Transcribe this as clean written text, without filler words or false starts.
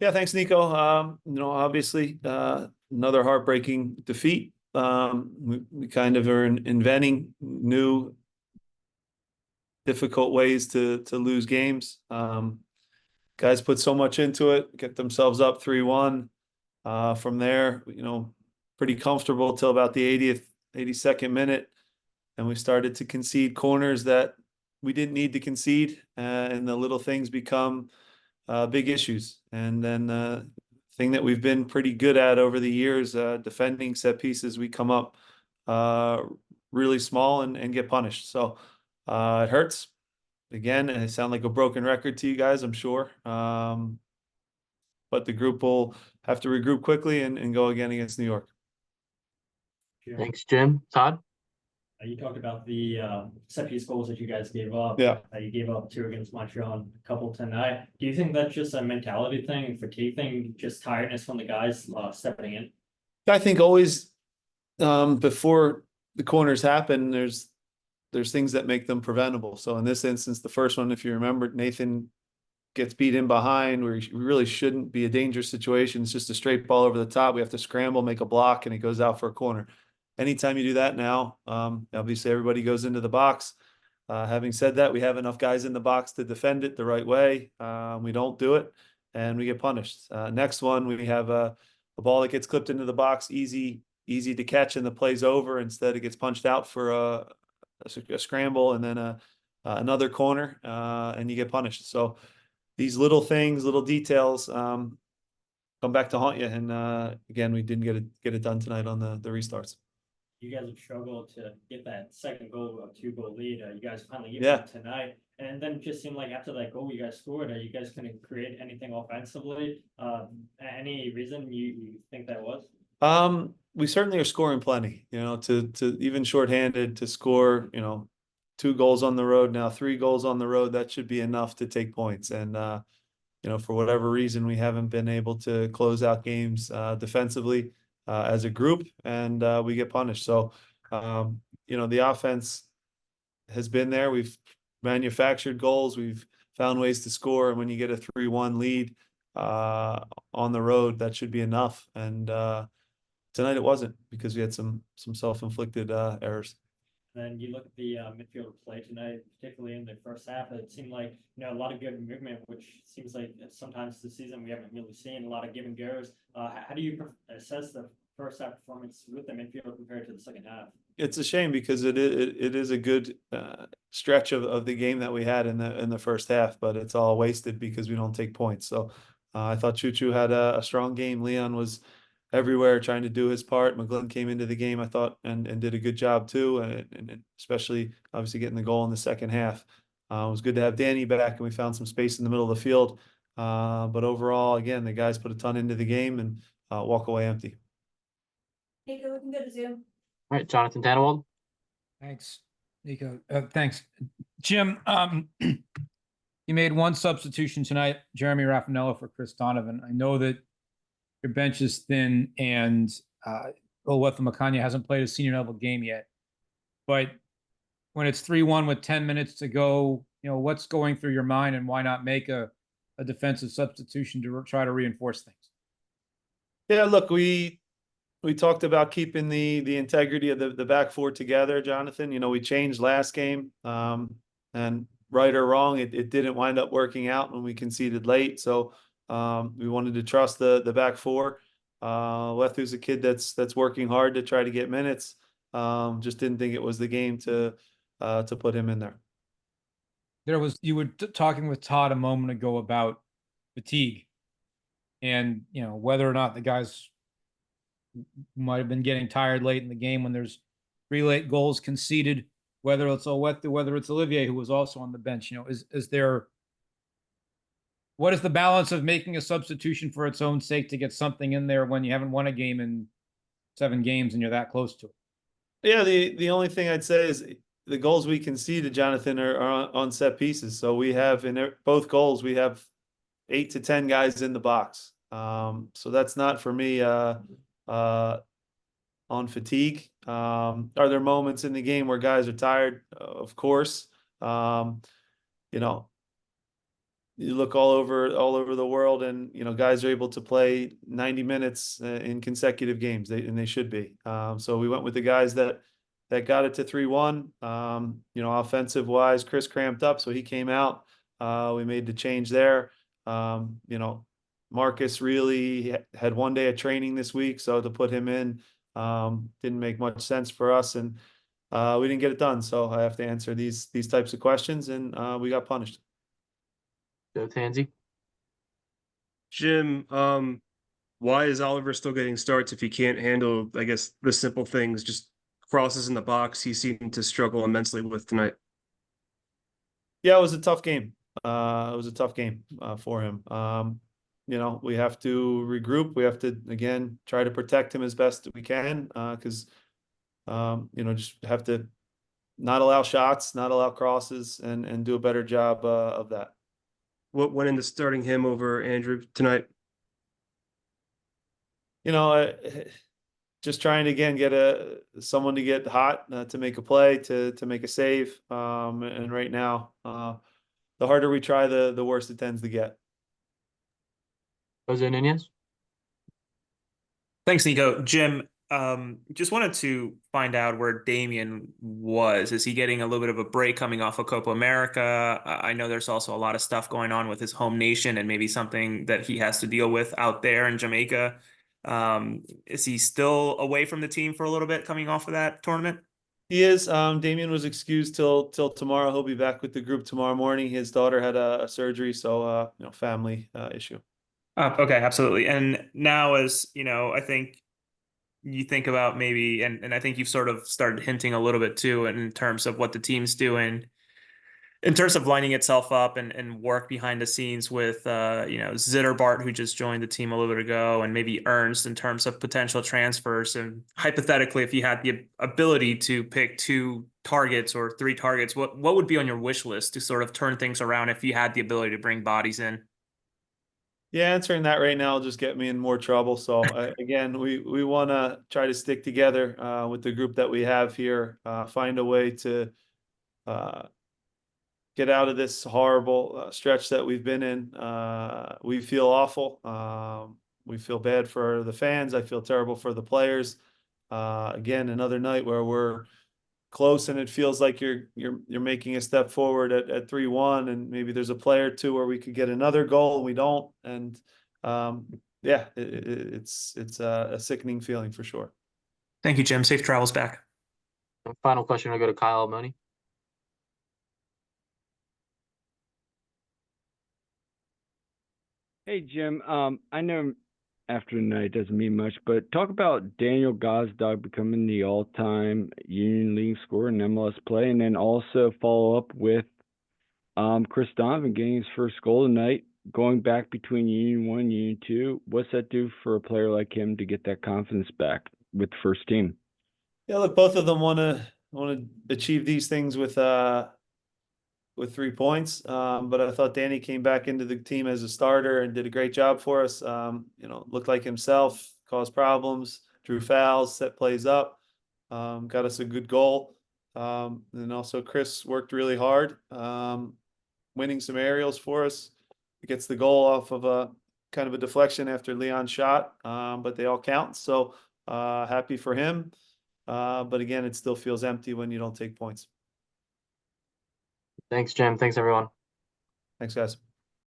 Yeah, thanks, Nico. Obviously, another heartbreaking defeat. We kind of are inventing new difficult ways to lose games. Guys put so much into it, get themselves up 3-1. From there, pretty comfortable till about the 80th, 82nd minute, and we started to concede corners that we didn't need to concede, and the little things become big issues. And then thing that we've been pretty good at over the years, defending set pieces, we come up uh, really small and get punished. So it hurts. Again, I sound like a broken record to you guys, I'm sure. But the group will have to regroup quickly and go again against New York. Jim, Thanks, Jim. Todd? you talked about the set piece goals that you guys gave up. Yeah. You gave up two against Montreal and a couple tonight. Do you think that's just a mentality thing, fatigue thing, just tiredness from the guys stepping in? I think always before the corners happen, there's things that make them preventable. So in this instance, the first one, if you remember, Nathan gets beat in behind where he really shouldn't be a dangerous situation. It's just a straight ball over the top. We have to scramble, make a block, and it goes out for a corner. Anytime you do that now, obviously everybody goes into the box. Having said that, we have enough guys in the box to defend it the right way. We don't do it, and we get punished. Next one, we have a ball that gets clipped into the box, easy to catch, and the play's over. Instead, it gets punched out for a scramble, and then another corner, and you get punished. So these little things, little details, come back to haunt you. And again, we didn't get it done tonight on the restarts. You guys have struggled to get that second goal, a 2-goal lead. You guys finally get Yeah. it tonight. And then it just seemed like after that goal you guys scored, you guys couldn't create anything offensively. Any reason you think that was? We certainly are scoring plenty, to even shorthanded to score, 2 goals on the road now, 3 goals on the road. That should be enough to take points. And for whatever reason, we haven't been able to close out games defensively as a group, and we get punished. So, the offense has been there. We've manufactured goals. We've found ways to score. And when you get a 3-1 lead on the road, that should be enough. And tonight it wasn't, because we had some self-inflicted errors. Then you look at the midfield play tonight, particularly in the first half. It seemed like a lot of good movement, which seems like sometimes this season we haven't really seen a lot of give and goes. How do you assess the first half performance with the midfield compared to the second half? It's a shame, because it is a good stretch of the game that we had in the first half, but it's all wasted because we don't take points. So I thought Choo Choo had a strong game. Leon was everywhere trying to do his part. McGlynn came into the game, I thought, and did a good job too, and especially obviously getting the goal in the second half. It was good to have Danny back, and we found some space in the middle of the field. But overall, again, the guys put a ton into the game and walk away empty. Nico, we can go to Zoom. All right, Jonathan Tannewald. Thanks, Nico. Thanks, Jim. You made one substitution tonight, Jeremy Raffanello for Chris Donovan. I know that your bench is thin, and Olwetha-Makanya hasn't played a senior level game yet. But when it's 3-1 with 10 minutes to go, what's going through your mind, and why not make a defensive substitution to try to reinforce things? Yeah, look, we talked about keeping the integrity of the back four together, Jonathan. We changed last game, and right or wrong, it didn't wind up working out when we conceded late. So we wanted to trust the back four. Lethu's a kid that's working hard to try to get minutes. Just didn't think it was the game to put him in there. You were talking with Todd a moment ago about fatigue, and whether or not the guys might have been getting tired late in the game when there's 3 late goals conceded, whether it's Olwetha, whether it's Olivier, who was also on the bench. What is the balance of making a substitution for its own sake to get something in there when you haven't won a game in 7 games and you're that close to it? Yeah, the only thing I'd say is the goals we conceded, Jonathan, are on set pieces. So we have in both goals, we have 8 to 10 guys in the box. So that's not for me on fatigue. Are there moments in the game where guys are tired? Of course. you look all over the world, and guys are able to play 90 minutes in consecutive games, and they should be. So we went with the guys that got it to 3-1. Offensive wise, Chris cramped up, so he came out. We made the change there. Marcus really had one day of training this week, so to put him in didn't make much sense for us, and we didn't get it done. So I have to answer these types of questions, and we got punished. Joe Tansey. Jim, why is Oliver still getting starts if he can't handle, I guess, the simple things, just crosses in the box he seemed to struggle immensely with tonight? Yeah, it was a tough game. It was a tough game for him. We have to regroup. We have to, again, try to protect him as best we can because, just have to not allow shots, not allow crosses, and do a better job of that. What went into starting him over Andrew tonight? Just trying to, again, get someone to get hot, to make a play, to make a save. And right now, the harder we try, the worse it tends to get. Jose Nunez. Thanks, Nico. Jim, just wanted to find out where Damian was. Is he getting a little bit of a break coming off of Copa America? I know there's also a lot of stuff going on with his home nation and maybe something that he has to deal with out there in Jamaica. Is he still away from the team for a little bit coming off of that tournament? He is. Damian was excused till tomorrow. He'll be back with the group tomorrow morning. His daughter had a surgery, so family issue. Okay, absolutely. And now, as I think you think about maybe, and I think you've sort of started hinting a little bit too, in terms of what the team's doing, in terms of lining itself up and work behind the scenes with, Zitterbart, who just joined the team a little bit ago, and maybe Ernst in terms of potential transfers. And hypothetically, if you had the ability to pick 2 targets or 3 targets, what would be on your wish list to sort of turn things around if you had the ability to bring bodies in? Yeah, answering that right now will just get me in more trouble. So again, we want to try to stick together with the group that we have here, find a way to get out of this horrible stretch that we've been in. We feel awful. We feel bad for the fans. I feel terrible for the players. Again, another night where we're close and it feels like you're making a step forward at 3-1, and maybe there's a play or two where we could get another goal and we don't. And it's a sickening feeling for sure. Thank you, Jim. Safe travels back. And final question will go to Kyle Money. Hey, Jim. I know after tonight doesn't mean much, but talk about Daniel Gazdag becoming the all-time Union League scorer in MLS play, and then also follow up with Chris Donovan getting his first goal tonight, going back between Union 1 and Union 2. What's that do for a player like him to get that confidence back with the first team? Yeah, look, both of them want to achieve these things with 3 points. But I thought Danny came back into the team as a starter and did a great job for us. Looked like himself, caused problems, drew fouls, set plays up, got us a good goal. And also Chris worked really hard, winning some aerials for us. He gets the goal off of a kind of a deflection after Leon's shot, but they all count. So happy for him. But again, it still feels empty when you don't take points. Thanks, Jim. Thanks, everyone. Thanks, guys.